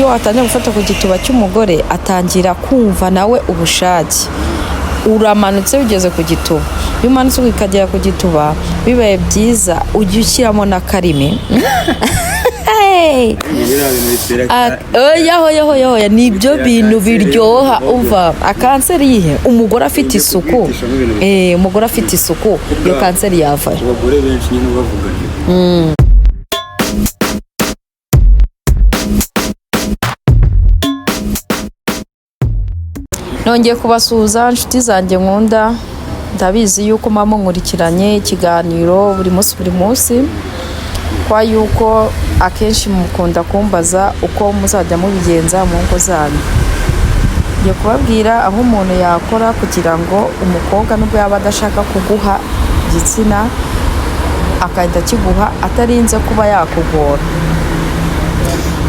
iyo watangiye gufata ku gituba cy'umugore atangira kumva nawe ubushake. Uramanutse ugeze ku gituba, iyo umanutse ukagera ku gituba bibaye byiza ujya ushyiramo n'akarimi. Oya nibyo bintu biryoha. Umva akanseri yihe umugore afite isuku, umugore afite isuku iyo kanseri yava. Abagore benshi nyine bavuga nongeye kubasuhuza inshuti zanjye nkunda, ndabizi yuko mama nkurikiranye ikiganiro buri munsi kwa yuko akenshi mukunda kumbaza uko muzajya mubigenza mu ngo zanyu. Ngiye kubabwira aho umuntu yakora kugira ngo umukobwa nubwo yaba adashaka kuguha igitsina akahita kiguha atarinze kuba yakugora.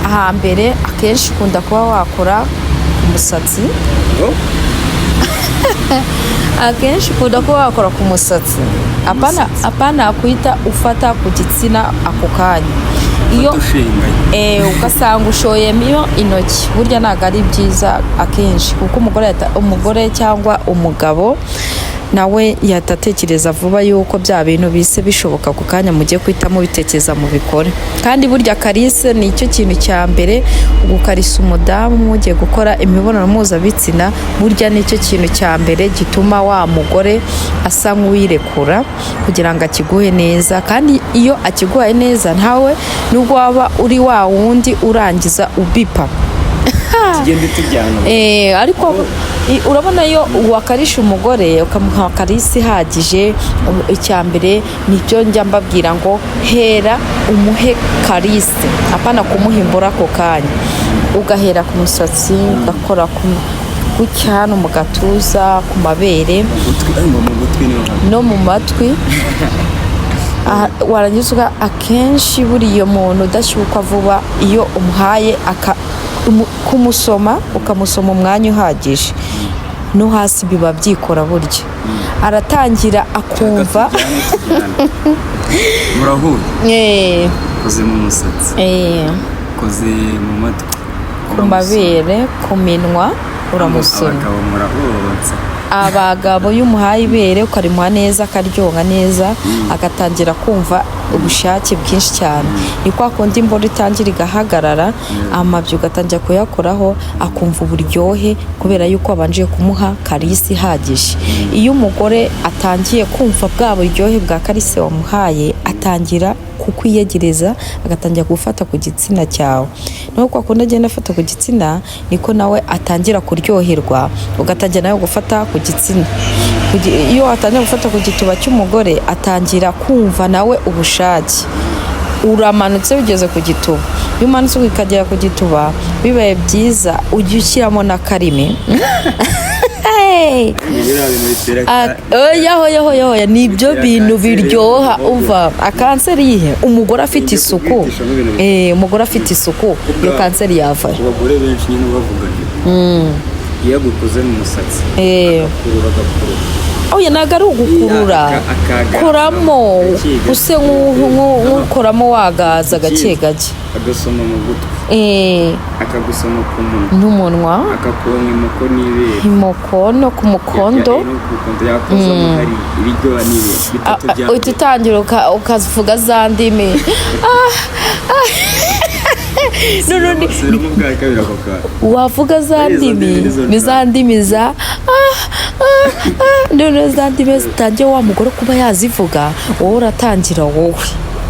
Ahambere akenshi ukunda kuba wakora umusatsi. Akenshi ukunda kuba wakora ku musatsi, apana akwita ufata ku gitsina ako kanya. Iyo ugasanga ushoyemo intoki, burya ntabwo ari byiza akenshi, kuko umugore cyangwa umugabo nawe yatatekereza vuba yuko bya bintu bise bishoboka ku kanya mugiye kwitamo bitekereza mu bikore. Kandi burya karise ni icyo kintu cya mbere, gukarisa umudamu mugiye gukora imibonano mpuzabitsina, burya ni icyo kintu cya mbere gituma wa mugore asa nk'uwirekura kugira ngo akiguhe neza. Kandi iyo akiguhaye neza ntawe nubwo waba uri wa wundi urangiza ubipa tugende tujyana. Ariko urabona iyo wakarisha umugore ukamuha karisi ihagije, icya mbere nibyo njya mbabwira ngo hera umuhe karisi, apana kumuhimbura ako kanya. Ugahera ku musatsi, ugakora ku cyano, mu gatuza, ku mabere no mu matwi. Warangiza akenshi buriya muntu udashyukwa vuba, iyo umuhaye kumusoma ukamusoma umwanya uhagije, no hasi biba byikora. Burya aratangira akumva murahuye koze mu musatsi, koze mu matwi, ku mabere, ku minwa, uramusoma. Abagabo iyo umuhaye ibere ukarimuha neza akaryoha neza, agatangira kumva ubushake bwinshi cyane. Ni kwa kundi imboro itangira igahagarara, amabyi ugatangira kuyakoraho akumva uburyohe kubera yuko abanje kumuha karisi ihagije. Iyo umugore atangiye kumva bwa buryohe bwa karisi wamuhaye, atangira kukwiyegereza, agatangira gufata ku gitsina cyawe. Naho kwa kundi agenda afata ku gitsina, niko nawe atangira kuryoherwa, ugatangira nawe gufata ku gitsina. Iyo atangiye gufata ku gituba cy'umugore atangira kumva nawe ubushake. Uramanutse ugeze ku gituba, iyo umanutse ukagera ku gituba bibaye byiza ujya ushyiramo n'akarimi. Oya nibyo bintu biryoha. Umva akanseri yihe umugore afite isuku, umugore afite isuku iyo kanseri yava. Abagore benshi nyine bavuga iyo agukoze mu musatsi oya ntabwo ari ugukurura, kuramo use nk'ukoramo wagaza gake gake, agasoma mu gutwi, akagusoma ku munwa n'umunwa, akakonka imoko n'ibere, imoko no ku mukondo, uhita utangira ukavuga za ndimi. Wavuga za ndimi, ni za ndimi za none za ndimi zitangiye wa mugore kuba yazivuga, wowe uratangira wowe.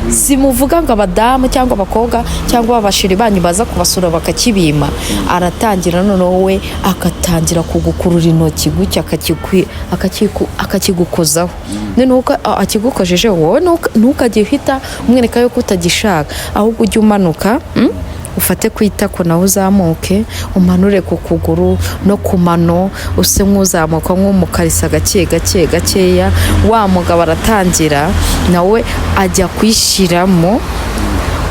Simuvuga ngo abadamu cyangwa abakobwa cyangwa abashiri banyu baza kubasura bakakibima. Aratangira none wowe akatangira kugukurura intoki gutya akakigukozaho. None uko akigukojeje wowe ntukajye uhita umwereka yuko utagishaka, ahubwo ujye umanuka, ufate ku itako nawe uzamuke, umanure ku kuguru no ku mano, use nk'uzamuka nk'umukarisa gakeya. Wa mugabo aratangira nawe ajya kwishyiramo,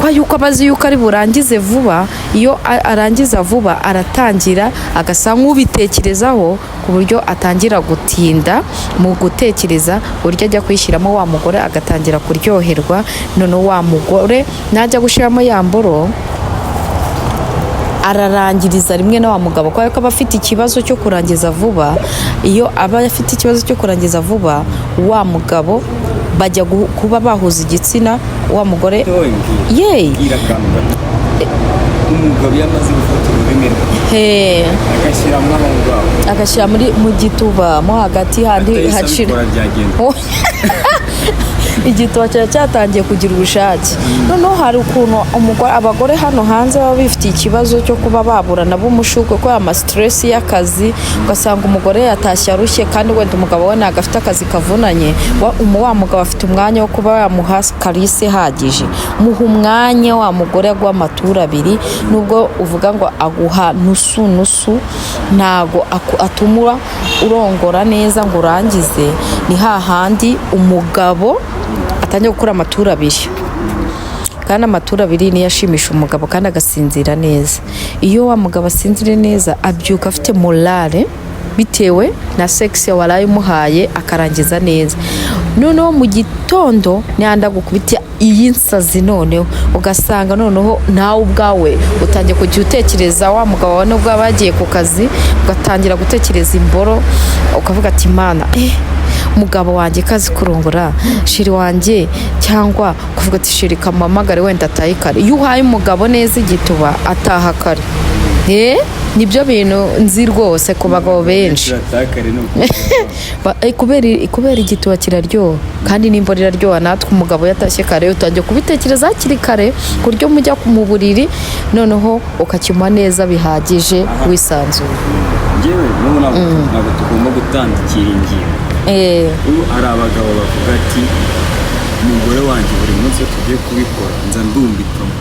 kwa yuko abazi yuko ari burangize vuba. Iyo arangiza vuba aratangira agasa nk'ubitekerezaho ku buryo atangira gutinda mu gutekereza uburyo ajya kwishyiramo. Wa mugore agatangira kuryoherwa. None wa mugore najya gushyiramo ya mboro ararangiriza rimwe na wa mugabo kubera ko aba afite ikibazo cyo kurangiza vuba. Iyo aba afite ikibazo cyo kurangiza vuba, wa mugabo bajya kuba bahuza igitsina, wa mugore yeee umugabo yamaze gufata ururimi rwe agashyiramo aho ngaho, agashyira mu gituba mo hagati handi hashira igituba cyatangiye kugira ubushake. Noneho hari ukuntu abagore hano hanze baba bifitiye ikibazo cyo kuba baburana b'umushukwe ko ama stress y'akazi, ugasanga umugore yatashye arushye kandi wenda umugabo we ntabwo afite akazi kavunanye. Wa mugabo afite umwanya wo kuba yamuha karisi ihagije. Muha umwanya wa mugore aguha amaturo abiri, nubwo uvuga ngo aguha nusu ntago atumura urongora neza ngo urangize. Ni hahandi umugabo atangiye gukora amaturo abiri, kandi amaturo abiri niyo ashimisha umugabo kandi agasinzira neza. Iyo wa mugabo asinzire neza abyuka afite morale bitewe na sex waraye umuhaye, akarangiza neza. Noneho mu gitondo niyanda gukubita iyi nsazi, noneho ugasanga noneho nawe ubwawe utangiye kujya utekereza wa mugabo wawe nubwo bagiye ku kazi, ugatangira gutekereza imboro, ukavuga ati mana mugabo wanjye kazi kurongora shiri wanjye, cyangwa kuvuga ati shiri kamamagare wenda atahe kare. Iyo uhaye umugabo neza igituba ataha kare. Nibyo bintu nzi rwose ku bagabo benshi kubera igituba kiraryoha kandi n'imboro iraryoha. Natwe umugabo yatashye kare utangiye kubitekereza hakiri kare ku buryo mujya mu buriri noneho ukacyuma neza bihagije wisanzuye. Njyewe ntabwo tugomba gutandikira ingingo. Hari abagabo bavuga ati umugore wanjye buri munsi tugiye kubikora nza ndumbitamo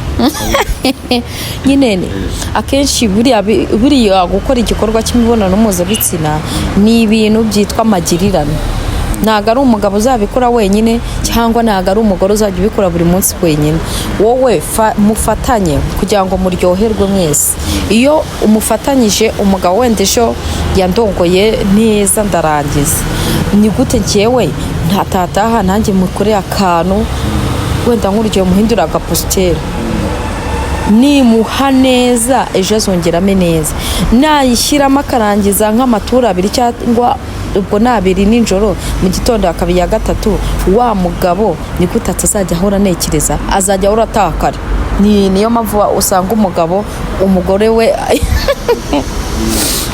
nyine akenshi buriya gukora igikorwa cy'imibonano mpuzabitsina ni ibintu byitwa amagirirane. Ntabwo ari umugabo uzabikora wenyine, cyangwa ntabwo ari umugore uzajya ubikora buri munsi wenyine. Wowe mufatanye kugira ngo muryoherwe mwese. Iyo umufatanyije, umugabo wenda ejo yandongoye neza ndarangiza, ni gute njyewe ntatataha nanjye mukore akantu wenda nk'urugero muhindura agaposteri, nimuha neza ejo azongeramo neza. Nayishyiramo akarangiza nk'amaturo abiri cyangwa ubwo ni abiri nijoro, mu gitondo hakaba iya gatatu, wa mugabo ni gute atazajya ahora anekereza, azajya ahora ataha kare. Niyo mpamvu usanga umugore we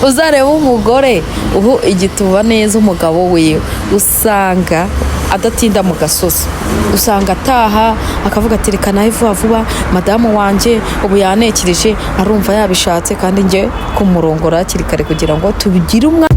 uzareba umugore ubu igituba neza, umugabo we usanga adatinda mu gasozi, usanga ataha akavuga ati reka nawe vuba vuba madamu wanjye ubu yanekereje, arumva yabishatse kandi njye kumurongora hakiri kare kugira ngo tubigire umwanya.